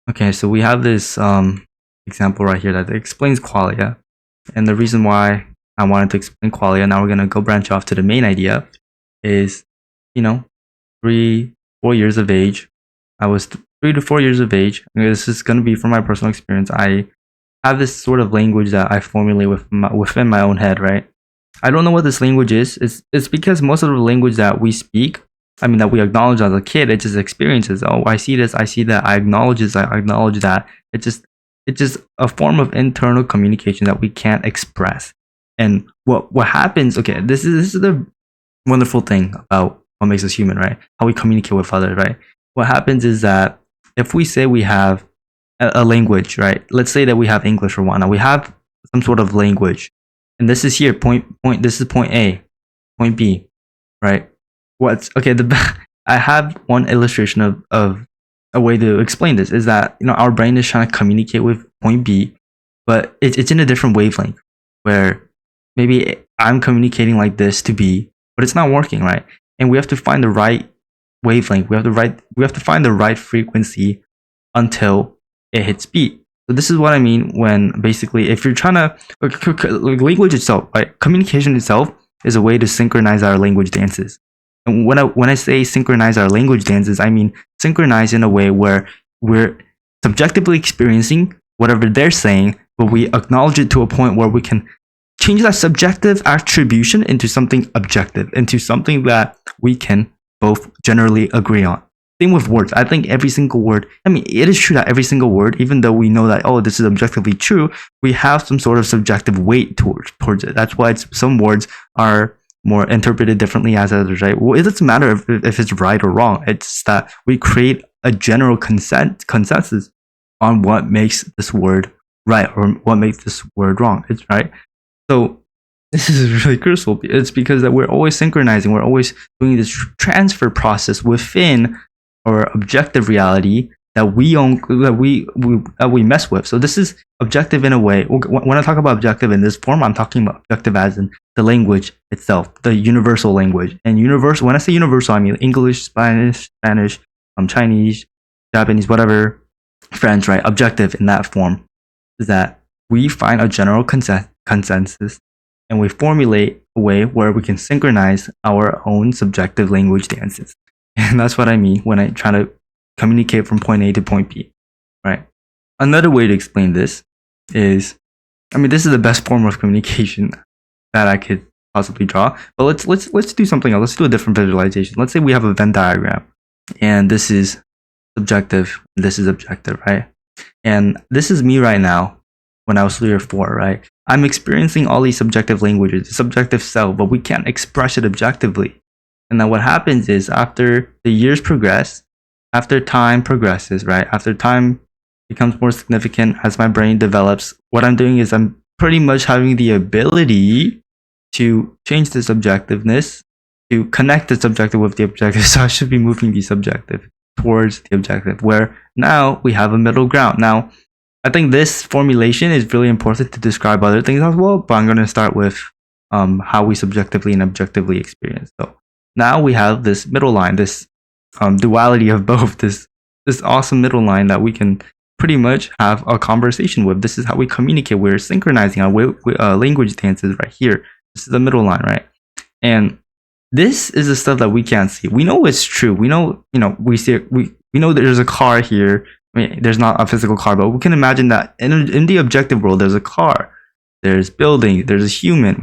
Okay, so we have this example right here that explains qualia. And the reason why I wanted to explain qualia, now we're going to go branch off to the main idea, is, 3-4 years of age. I was 3 to 4 years of age. This is going to be from my personal experience. I have this sort of language that I formulate within my own head, right? I don't know what this language is. It's because most of the language that we speak, that we acknowledge as a kid, it just experiences. Oh, I see this, I see that, I acknowledge this, I acknowledge that. It's just a form of internal communication that we can't express. And what happens? Okay, this is the wonderful thing about what makes us human, right? How we communicate with others, right? What happens is that if we say we have a language, right? Let's say that we have English or whatnot. We have some sort of language, and this is here point. This is point A, point B, right? What's okay? I have one illustration of a way to explain this is that our brain is trying to communicate with point B, but it's in a different wavelength where maybe I'm communicating like this to B, but it's not working, right? And we have to find the right wavelength. We have to find the right frequency until it hits B. So this is what I mean when basically if you're trying to language itself, right? Communication itself is a way to synchronize our language dances. And when I say synchronize our language dances, I mean synchronize in a way where we're subjectively experiencing whatever they're saying, but we acknowledge it to a point where we can change that subjective attribution into something objective, into something that we can both generally agree on. Same with words. I think every single word, it is true that every single word, even though we know that, oh, this is objectively true, we have some sort of subjective weight towards it. That's why some words are more interpreted differently as others, right? Well, it doesn't matter if it's right or wrong. It's that we create a general consensus on what makes this word right or what makes this word wrong. It's right. So this is really crucial. It's because that we're always synchronizing. We're always doing this transfer process within our objective reality that we mess with. So this is objective in a way. When I talk about objective in this form, I'm talking about objective as in the language itself, the universal language. And universal, when I say universal, I mean English, Spanish, Chinese, Japanese, whatever, French, right? Objective in that form is that we find a general consensus and we formulate a way where we can synchronize our own subjective language dances. And that's what I mean when I try to communicate from point A to point B, right? Another way to explain this is, this is the best form of communication that I could possibly draw. But let's do something else. Let's do a different visualization. Let's say we have a Venn diagram, and this is subjective, and this is objective, right? And this is me right now when I was 3 or 4, right? I'm experiencing all these subjective languages, subjective self, but we can't express it objectively. And then what happens is after the years progress, after time progresses, right? After time becomes more significant as my brain develops, what I'm doing is I'm pretty much having the ability to change the subjectiveness, to connect the subjective with the objective. So I should be moving the subjective towards the objective, where now we have a middle ground. Now, I think this formulation is really important to describe other things as well, but I'm going to start with how we subjectively and objectively experience. So now we have this middle line, this duality of both, this awesome middle line that we can pretty much have a conversation with. This is how we communicate. We're synchronizing our language dances right here. This is the middle line, right? And this is the stuff that we can't see. We know it's true. We know, we see it. We know there's a car here. There's not a physical car, but we can imagine that in the objective world, there's a car, there's building, there's a human.